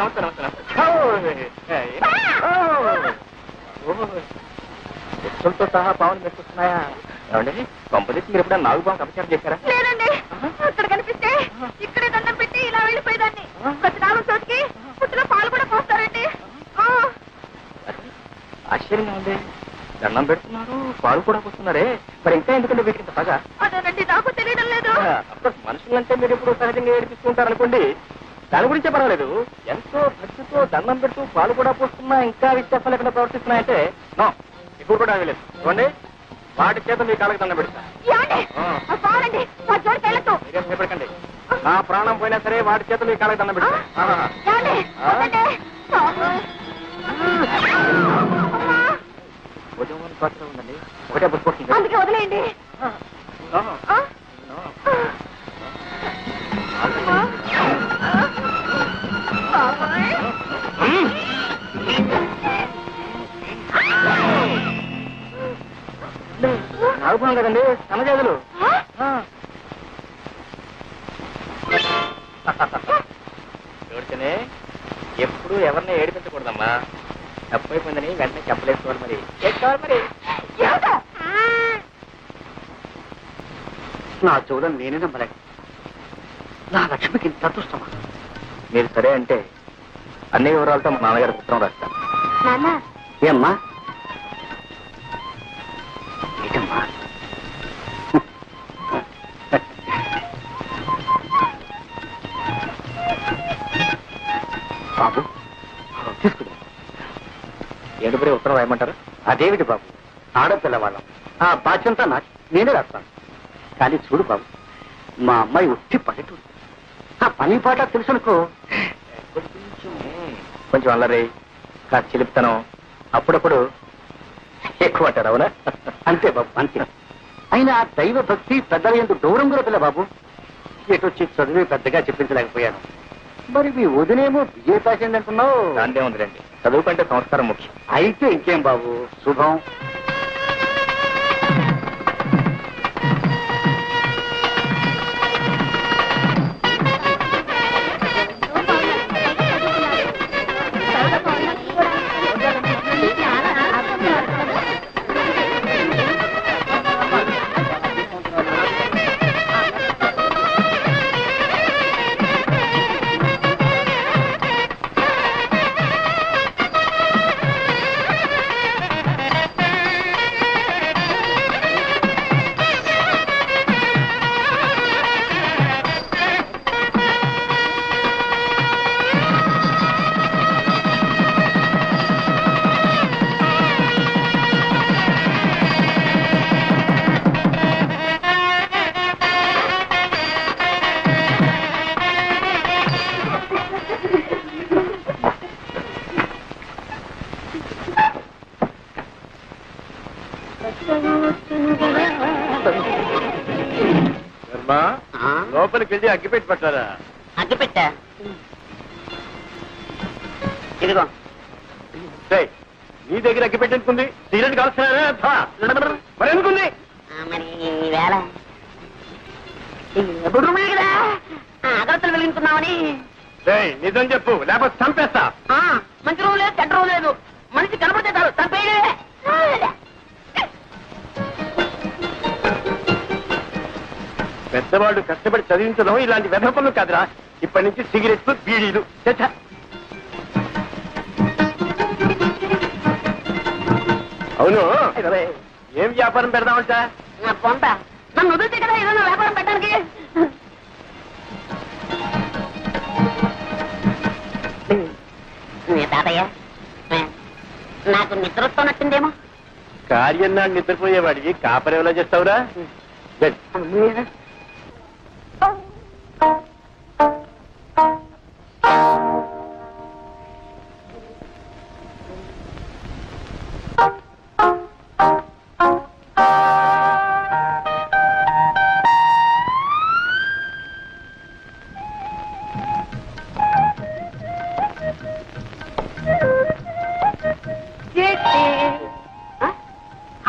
నమస్తే నమస్తే నమస్తే సహా పావులు మెచ్చుకున్నాయా? ఏమండి కొంపదీసి మీరు ఎప్పుడైనా నాగుపాము అపచారం చేశారా? లేదండి, అక్కడ కనిపిస్తే ఇక్కడే దండం పెట్టి ఇలా వెళ్ళిపోయేదాన్ని. ప్రతి నాలుగు చోటికి పుట్టులో పాలు కూడా పోస్తారండి. ఆశ్చర్యంగా ఉంది, దండం పెడుతున్నారు పాలు కూడా పోస్తున్నారే, మరి ఇంకా ఎందుకంటే వీటికి పగ? అదేనండి, నాకు తెలియడం లేదు. మనుషులంటే మీరు ఎప్పుడు సహజంగా ఏడిపిస్తుంటారు అనుకోండి, దాని గురించే పర్వాలేదు. ఎంతో భక్తితో దండం పెడుతూ పాలు కూడా పోస్తున్నా ఇంకా విశ్వాసం లేకుండా ప్రవర్తిస్తున్నాయంటే ఇప్పుడు కూడా వెళ్ళలేదు. చూడండి, వాటి చేత మీ కాళ్ళకి దండం పెడతా. మీరేం భయపడకండి, నా ప్రాణం పోయినా సరే వాటి చేత మీ కాళ్ళకి దండం పెడతా. భోజనం పాత్ర ఉందండి, ఒకటే బుట్టుకుంటుంది, అందుకే వదిలేయండి. నాగుపాము కదండి, సన్నజాజులు. చూడితేనే ఎప్పుడు ఎవరిని ఏడిపించకూడదమ్మా, తప్పు అయిపోయిందని వెంటనే చెప్పలేసుకోవాలి. మరి నా చూడని నేనే నమ్మలేక, నా లక్ష్మికి ఇంత అదృష్టమా? మీరు సరే అంటే అన్ని వివరాలతో మా నాన్నగారికి ఉత్తరం రాస్తాను. ఏమ్మా ఏంటమ్మా? బాబు తీసుకుని ఏడుపురే ఉత్తరం రాయమంటారు? అదేమిటి బాబు, ఆడపిల్లవాళ్ళం, ఆ బాధ్యంతా నాకు, నేనే రాస్తాను. కానీ చూడు బాబు, మా అమ్మాయి ఉట్టి పల్లెటూరు, ఆ పని పాట తెలుసునుకో. కొంచెం అల్లరి, కాస్త చిలిపితనం, అప్పుడప్పుడు ఎక్కువ అంటారు. అవునా? అంతే బాబు, అంతే. అయినా దైవ భక్తి పెద్దల ఎందుకు దూరం కూడా పిల్ల బాబు. ఎటొచ్చి చదివి పెద్దగా చెప్పించలేకపోయాను. మరి మీ వదినేమో బిఏ పాస్ అయింది అంటున్నావు. దాంతే ఉందిలేండి, చదువు కంటే సంస్కారం ముఖ్యం. అయితే ఇంకేం బాబు, శుభం. లోపలికి వెళ్ళి అగ్గిపెట్టి పట్టారా? అగ్గిపెట్టా ఇదిగో. నీ దగ్గర అగ్గిపెట్టి ఎందుకుంది? సిగరెట్ కాల్స్తున్నారా? మరి ఎందుకుంది? మరి వేళ కదా అగరత్తలు వెలిగించుకున్నామని. నిజం చెప్పు, లేకపోతే చంపేస్తా. మంచి రోజు లేదు, చెడ్డ రోజు లేదు, మనిషి కనపడితే చాలు చంపేయలే. పెద్దవాళ్ళు కష్టపడి చదివించడం ఇలాంటి వ్యర్థ పనులు కాదురా. ఇప్పటి నుంచి సిగరెట్లు, బీడీలు. అవును, ఏం వ్యాపారం పెడదామంట? పొంత నన్ను వదిలితే కదా ఏదైనా వ్యాపారం పెట్టడానికి. తాతయ్య, నాకు నిద్ర వస్తున్నట్టుందేమో. కార్యం నాడు నిద్రపోయేవాడికి కాపరేవలా చేస్తావురా?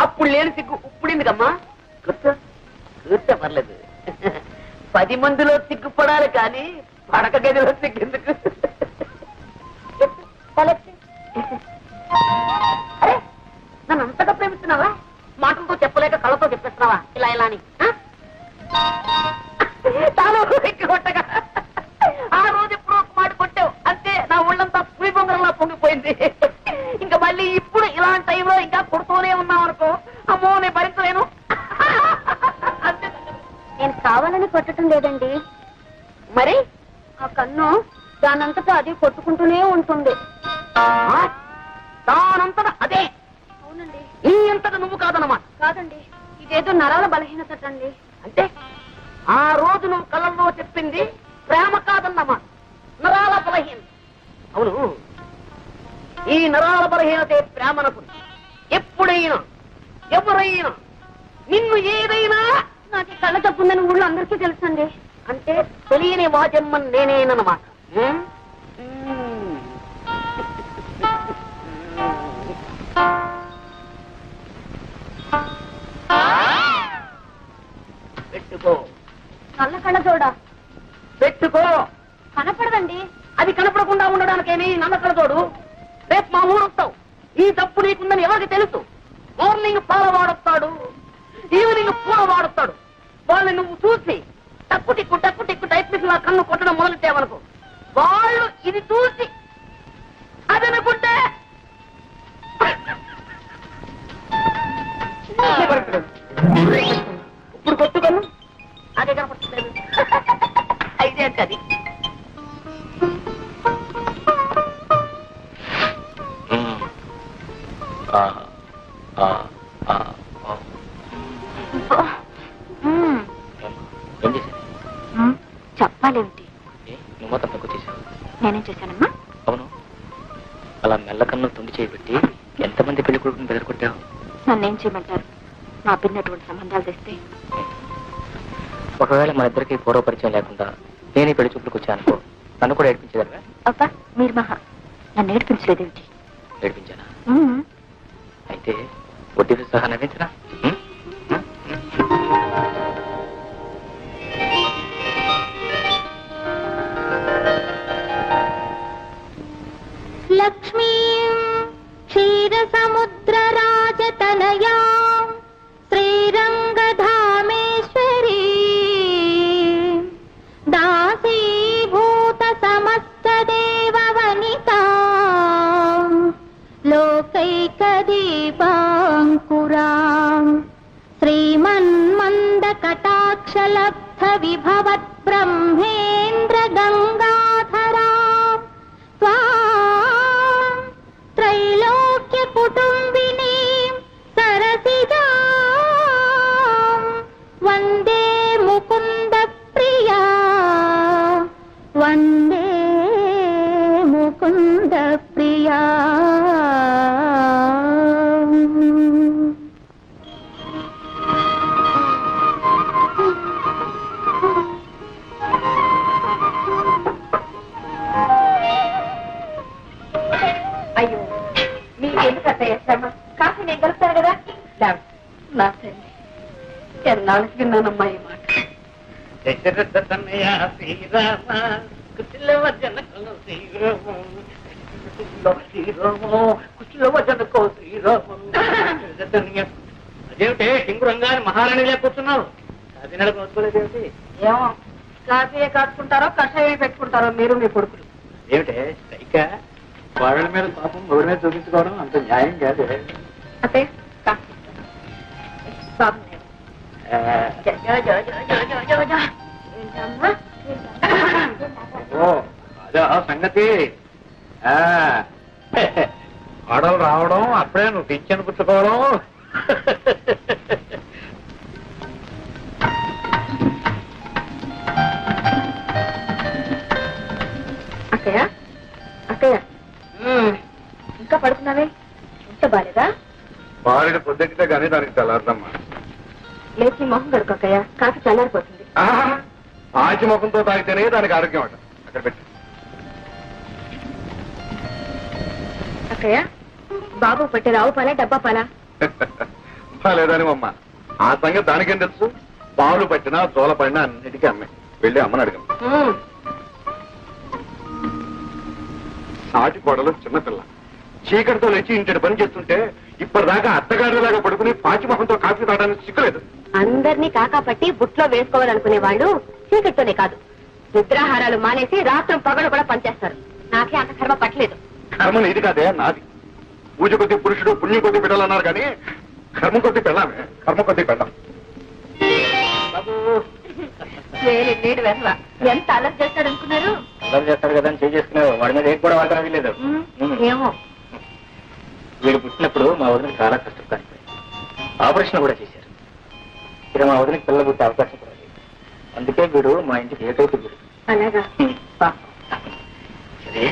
అప్పుడు లేని సిగ్గు ఇప్పుడు ఎందుకమ్మా? కూర్చో పర్లేదు. 10 మందిలో సిగ్గుపడాలి కానీ పడక గదిలో సిగ్గెందుకు? తలెత్తి. అరే నన్ను అంతగా ప్రేమిస్తున్నావా? మాటలతో చెప్పలేక కళ్ళతో చెప్పేస్తున్నావా ఇలా ఇలా అని? తాను ఎక్కి కొట్టగా ఆ రోజు ఎప్పుడు ఒక మాట కొట్టావు అంతే, నా ఒళ్ళంతా పులి బొంగరంలా పొంగిపోయింది. ఇంకా మళ్ళీ ఇప్పుడు ఇలాంటి టైంలో ఇంకా కొడుతూనే ఉన్నావు అనుకో, అమ్మో నేను భరించలేను. నేను కావాలని కొట్టడం లేదండి, మరి ఆ కన్ను దానంతటా అది కొట్టుకుంటూనే ఉంటుంది. దానంతటా అదే? అవునండి. నీ అంతటా నువ్వు కాదన్నమాట? కాదండి, ఇదేదో నరాల బలహీనత అండి. అంటే ఆ రోజు నువ్వు కళ్ళల్లో చెప్పింది ప్రేమ కాదన్నమాట, నరాల బలహీనత. అవును, ఈ నరాల బలహీనతే ప్రేమనకు. ఎప్పుడైనా ఎవరైనా నిన్ను ఏదైనా నాకు కళ్ళ తప్పుందని ఊళ్ళో అందరికీ తెలుసండి. అంటే తెలియని వాజమ్మని నేనేనమాట. పెట్టుకో నల్ల కళ్ళ చూడ, పెట్టుకో. కనపడదండి. అది కనపడకుండా ఉండడానికేమి నల్ల కళ్ళ తోడు? రేపు మా ఊరు వస్తావు, ఈ తప్పు నీకుందని ఎవరికి తెలుసు? మార్నింగ్ పాల వాడొస్తాడు, ఈవినింగ్ పూల వాడొస్తాడు. వాళ్ళని నువ్వు చూసి టక్కు టిక్కు టైప్ మిషన్ కన్ను కొట్టడం మొదలెట్టావనుకో, వాళ్ళు ఇది చూసి అదనుకుంటే ఇప్పుడు కొట్టుకను అదే కనపడుతుంది. అయితే అంటే అది చెప్పాలేమిటి? నువ్వు మొత్తం తక్కువ చేశావు. నేనేం చేశానమ్మా? అవును, అలా మెల్లకన్ను తుండి చేయబెట్టి ఎంతమంది పెళ్లి కొడుకుని బెదరకొట్టావు? నన్నేం చేయమంటారు? నా పిన్నటువంటి సంబంధాలు తెస్తే ఒకవేళ మన ఇద్దరికి పూర్వపరిచయం లేకుండా నేను పెళ్లి చూపులకు వచ్చానుకో, నన్ను కూడా ఏడిపించేదారా? అబ్బా మీరు మహా, నన్ను ఏడిపించలేదేమిటి? ఏడిపించానా? అయితే వడ్డీతో సహా నవ్వించనా? లక్ష్మీ క్షీర సముద్ర రాజతనయా శ్రీరంగధామేశ్వరీ దాసీభూత సమస్త దేవ వనితా లోకైకదీపాంకురా శ్రీమన్మంద కటాక్షలబ్ధ విభవత్ బ్రహ్మేంద్ర గంగాధరా త్రైలోక్య కుటుంబిని సరసిజా వందే ముకుంద ప్రియా వందే ముకుంద ప్రియా. అయ్యో మీకెందుకు అత్తయ్య శ్రమ? కాఫీ నేను కలుపుతాను కదా. నా తల్లి, ఎన్నాళ్ళకి విన్నానమ్మా ఈ మాట. అదేమిటే సింగురంగాన్ని మహారాణి లేకపోతున్నావు? అది నడుకోలేదేమిటి? ఏమో కాఫీ కాచుకుంటారో కషాయం పెట్టుకుంటారో మీరు మీ కొడుకులు. ఏమిటే సైక వాళ్ళ మీద పాపం ఎవరి మీద చూపించుకోవడం అంత న్యాయం కాదు. అత్తయ్య కాఫీ బాబు ఓ అదే సంగతి. ఆడలు రావడం అప్పుడే నువ్వు పింఛను పుచ్చుకోవడం. అక్కయ్య అక్కయ్య ఇంకా పడుకున్నావే? ఇంత బాలేదా? బాలిన పొద్దెక్కితే కానీ దానికి తెల్లారదమ్మా. లేచి మొహం కడుకు అక్కయ్య, కాఫీ చల్లారిపోతుంది. ఆచి ముఖంతో తాగితేనే దానికి ఆరోగ్యం అంట. అక్కడ పెట్టి అక్కయ్య బాబు పెట్టే రావు పాలా డబ్బా పాలా? లేదని అమ్మ, ఆ సంగతి దానికేం తెలుసు? పాలు పట్టినా చోల పడినా అన్నిటికీ అమ్మాయి వెళ్ళి అమ్మని అడగం. సాటి కోడలు చిన్నపిల్ల చీకటితో లేచి ఇంటి పని చేస్తుంటే ఇప్పటిదాకా అత్తగారిలాగా పడుకుని పాచిమొహంతో కాఫీ తాగడానికి సిక్కలేదు. అందరినీ కాకాపట్టి బుట్లో వేసుకోవాలనుకునే వాళ్ళు చీకటితోనే కాదు, నిద్రాహారాలు మానేసి రాత్రం పగలు కూడా పనిచేస్తారు. నాకే అంత కర్మ పట్టలేదు. కర్మను ఇది కాదే నాది. పూజ కొద్ది పురుషుడు పుణ్యం కొద్ది పెట్టాలన్నారు కానీ కర్మ కొద్ది పెళ్ళామే, కర్మ కొద్ది పెళ్ళాం. నీడు వెసవ ఎంత అలర్ట్ చేస్తాడు అనుకున్నారు? అల్లరి చేస్తాడు కదా అని చేసుకునేవాడు. వాడి మీద ఏం కూడా వాడకం లేదు. ఏమో వీడు పుట్టినప్పుడు మా వదిన చాలా కష్టపడి ఆపరేషన్ కూడా చేశారు. ఇక మా వదినకి పిల్లలు పుట్టే అవకాశం కూడా లేదు. అందుకే వీడు మా ఇంటికి ఏటైపు వీడు. అలాగా సరే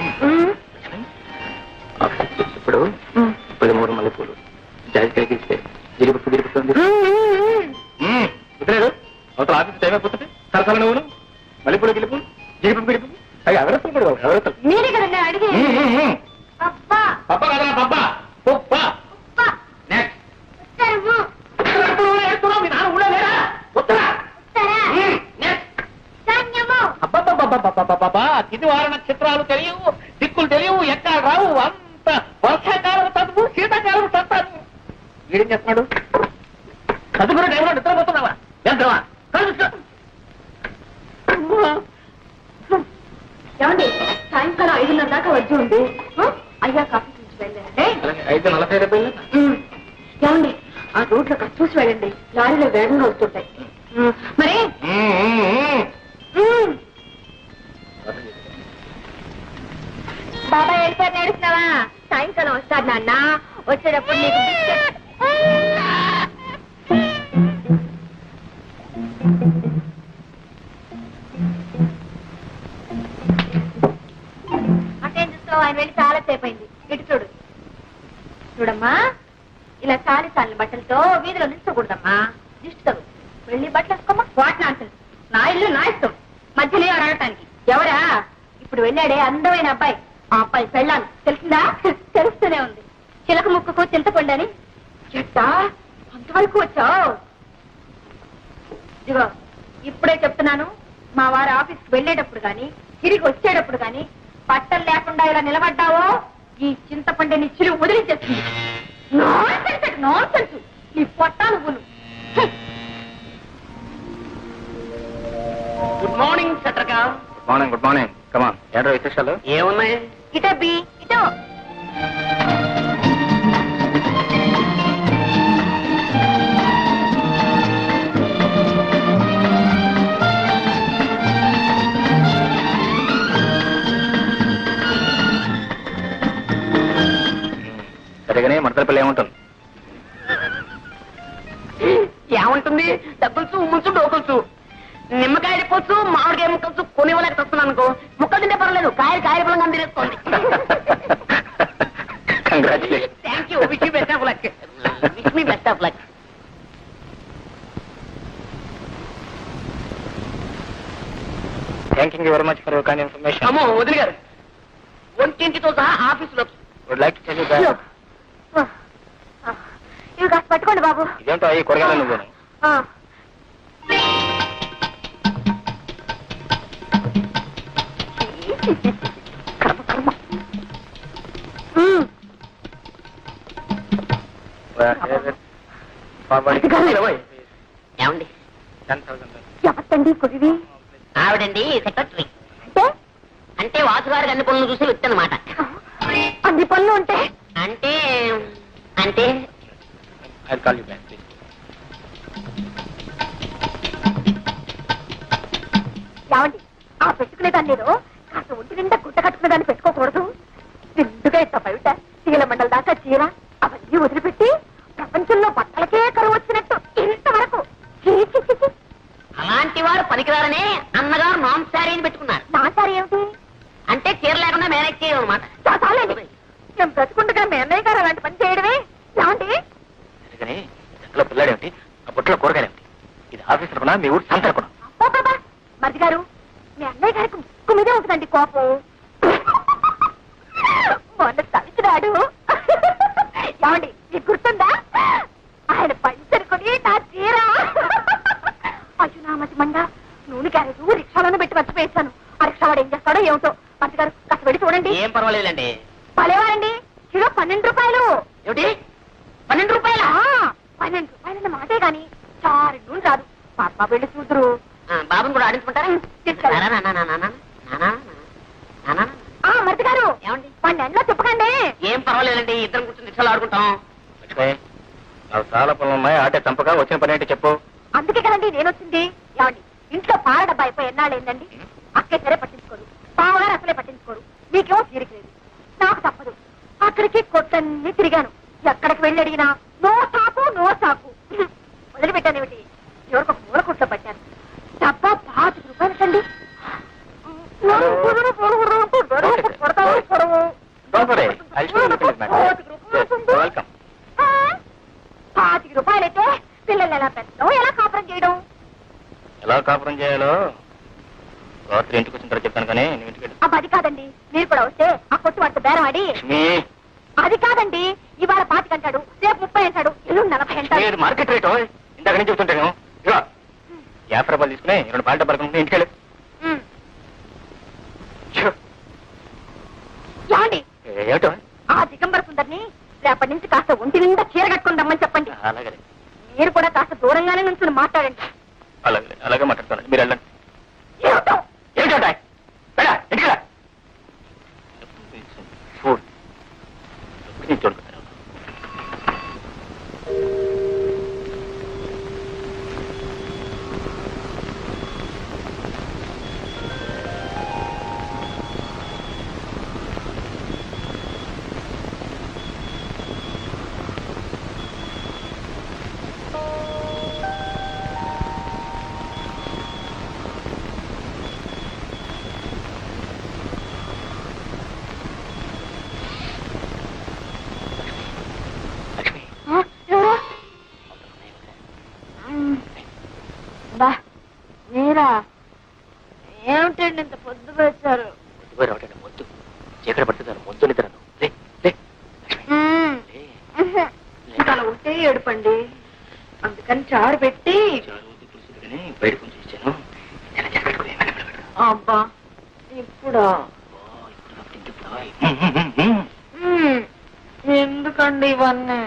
ఇప్పుడు 13 మల్లెపూలు జాజికాయకి ఇస్తే గిరిపుట్టు గిరిపుతుంది. గుర్తులేదు అవతల ఆఫీస్ టైం అయిపోతుంది. సరసల నువ్వును మల్లెపూలు గిలుపు గిరిపు గిరిపు అవి ఎవరెత్తలు కూడా ఎవరెత్తలు. మీరే కదండి అడిగి పప్పా కదా పప్పా పప్పా ఇది వార నక్షత్రాలు తెలియవు, దిక్కులు తెలియవు, ఎక్కడ రావు. అంత వర్షాకాలం చదువు, శీతాకాలం చదువు. వీడేం చేస్తున్నాడు? చదువుకునే టైంలో నిద్రపోతున్నావా? ఎంతవా ఏమండి సాయంకాలం 5:30 దాకా వచ్చి ఉంది. అయ్యా కాఫీ చూసి వెళ్ళండి. 5:40 ఏమండి ఆ రోడ్లో చూసి వెళ్ళండి, లారీలో వేగంగా వస్తుంటాయి. మరి బాబాయ్ వెళ్ళిపోయి నేడుస్తున్నావా? సాయంకాలం వస్తాడు నాన్న, వచ్చేటప్పుడు నీకు బిస్కెట్. అటేం చూస్తావు? ఆయన వెళ్ళి చాలా సేపు అయింది. ఇటు చూడు. చూడమ్మా, ఇలా సాలి సాలిన బట్టలతో వీధిలో నిల్చకూడదమ్మా, దిష్టి తగు. వెళ్ళి బట్టలు వేసుకోమ్మా. What nonsense. నా ఇల్లు నా ఇష్టం, మధ్యలో అడగటానికి ఎవరా? ఇప్పుడు వెళ్ళాడే అందమైన అబ్బాయి, ఆ అబ్బాయి పెళ్ళాను. తెలిసిందా? తెలుస్తూనే ఉంది. చిలక ముక్కుకు చింతపండని. చెట్టా అంతవరకు వచ్చావు? ఇదిగో ఇప్పుడే చెప్తున్నాను, మా వారు ఆఫీస్కి వెళ్ళేటప్పుడు గాని తిరిగి వచ్చేటప్పుడు గాని బట్టలు లేకుండా ఇలా నిలబడ్డావో ఈ చింతపండుని చిలువ వదిలించేస్తుంది. నాన్సెన్స్ నీ పొట్టాను గులు. గుడ్ మార్నింగ్ చట్రకా. Good morning good morning. Come on ఏంటో విశేషాలు ఏమున్నాయి? ఇటో బి ఇటో. సరిగానే మడతల పిల్ల ఏముంటుంది? ఏముంటుంది? డబ్బులుసు ఉమ్ముసు డోకులుసు, నిమ్మకాయలు పోచ్చు, మామిడికాయ ముక్కలు కొనివ్వలేక వస్తున్నాను అనుకో. ముక్కలు తింటే పర్వాలేదు, కాయలు కాయపలంగా అందిరేసుకోండి. Congratulation. Thank you. Wish you best of luck. Wish me best of luck. Thank you very much for your kind information. అమ్మో వదిలి గారు, ఒంటింటితో సహా ఆఫీసులో. Would like to tell you that. ఇవి కాస్త పట్టుకోండి బాబు. ఇదేంటో ఈ కూరగాయలు నువ్వు కర్మ కర్మ. ఏమండి? 10,000. ఎవరండి కుదివి? ఆవిడండి సెక్రటరీ. అంటే అంటే వాసుగారికి అన్ని పనులు చూసి వచ్చానమాట. అన్ని పనులు ఉంటే అంటే అంటే I'll call you back, please. ఏమండి ఆ పెట్టుకునే దాన్ని నేను కాస్త ఒంటి నిండా గుట్ట కట్టుకునే దాన్ని పెట్టుకోకూడదు. నిండుగా ఇంత బయట తీగల మండల దాకా చీర అవన్నీ వదిలిపెట్టి ప్రపంచంలో బట్టలకే కరువు వచ్చినట్టు ఇంతవరకు. అలాంటి వారు పనికిరారనే అన్నగారు నాన్ శారీని పెట్టుకున్నారు. నా శారీ ఏమిటి? అంటే చీర లేకుండా మేనేజ్ చేయడం అనమాట. మేము బ్రతుకుండగా మీ అన్నయ్య గారు అలాంటి పని చేయడమే. ఏమండి సరిగానే ఇంట్లో పిల్లాడేమిటి, ఆ బుట్టలో కూరగాయలేమిటి? ఇది ఆఫీస్ తరపున మీ ఊరు సంతరపున? మరిది గారు, మీ అన్నయ్య గారికి ముక్కు మీదే ఉంటుందండి కోపం. మొన్న తలిచినాడు. ఏమండి మీకు గుర్తుందా? ఆయన పంచరుకొని నా చీర. అయ్యో నా మతి మండ, నూనె క్యారేజ్ రిక్షాలోనే పెట్టి మర్చిపోయేశాను. ఆ రిక్షావాడు ఏం చేస్తాడో ఏమిటో. పంచ గారు కాస్త వెళ్ళి చూడండి. ఏం పర్వాలేదండి. పలేవారండి, కిలో 12 రూపాయలు. ఏమిటి 12 రూపాయల? 12 రూపాయలన్న మాటే గాని చారు నూనె రాదు. పాప వెళ్ళి చూద్దరు. బాబుని కూడా ఆడించుకుంటారా? మరిది గారు ఏమండి? 12 చెప్పకండి. ఏం పర్వాలేదండి, ఇద్దరం కూర్చొని రిక్షాలు ఆడుకుంటాం. నాకు చాలా పనులు ఉన్నాయి, ఆటే చంపగా వచ్చిన పని ఏంటి చెప్పు. అందుకే కదండి నేను వచ్చింది. ఏమండి, ఇంట్లో పాల డబ్బా అయిపోయి ఎన్నాళ్ళు ఏందండి? అక్కే సరే పట్టించుకోరు, బావగారు అసలే పట్టించుకోరు. మీకేమో తీరిక లేదు, నాకు తప్పదు. అక్కడికి కొట్టన్ని తిరిగాను. ఎక్కడికి వెళ్ళి అడిగినా నో సాకు నో సాకు. వదిలిపెట్టానేమిటి, ఎవరికి ఒక మూల కొట్లో పట్టాను. డబ్బా 5 రూపాయలకండి. వెల్కమ్. 5 రూపాయలైతే పిల్లలు ఎలా పెట్టడం, ఎలా కాపురం చేయడం? ఎలా కాపురం చేయాలో రాత్రి ఇంటికి వచ్చిన తర్వాత చెప్తాను, కానీ నువ్వు ఇంటికి వెళ్ళు. అది కాదండి, మీరు కూడా వస్తే ఆ కొట్టు వాటితో బేరం ఆడి. లక్ష్మి, అది కాదండి, ఇవాళ 25 అంటాడు, రేపు 30 అంటాడు, ఇల్లు 40 అంటాడు. ఇది మార్కెట్ రేటు. ఇందాక నుంచి చెప్తుంటాను. ఇక 50 రూపాయలు తీసుకుని 2 పాల డబ్బాలు కొనుక్కుని ఇంటికి వెళ్ళు. ఉమ్. ఛు, ఏమండి, ఏమిటో? ఆ దిగంబర సుందరిని రేపటి నుంచి కాస్త ఒంటి నిండా చీర కట్టుకుని రమ్మని చెప్పండి. అలాగే మీరు కూడా కాస్త దూరంగానే నుంచి మాట్లాడండి. అలాగే అలాగే మాట్లాడుతాను, మీరు వెళ్ళండి. ఏమిటో? ఏంటంటే ఇంటికి ఫుడ్ చూడుకుంటాను. ఎవరు? మీరా? ఏమిటండి ఇంత పొద్దు వచ్చారు? మొద్దు చీకటి పడుతుంది, మొద్దు నిద్రను. ఇంకా అలా ఉంటే ఏడుపండి. అందుకని చారు పెట్టి బయట కొంచెం ఇచ్చాను. అబ్బా ఇప్పుడా? ఎందుకండి ఇవన్నీ?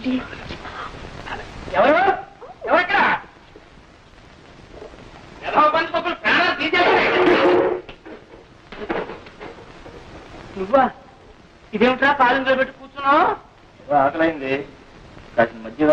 ఏమిటి? ఎవరు ఎవరక్కడ బంధుపప్పులు ప్రాణాలు తీసేస్తాయి. నువ్వా? ఇదేమిట్రా కాలం పెట్టి కూర్చున్నావు? ఆకలైంది, కాసిన మధ్య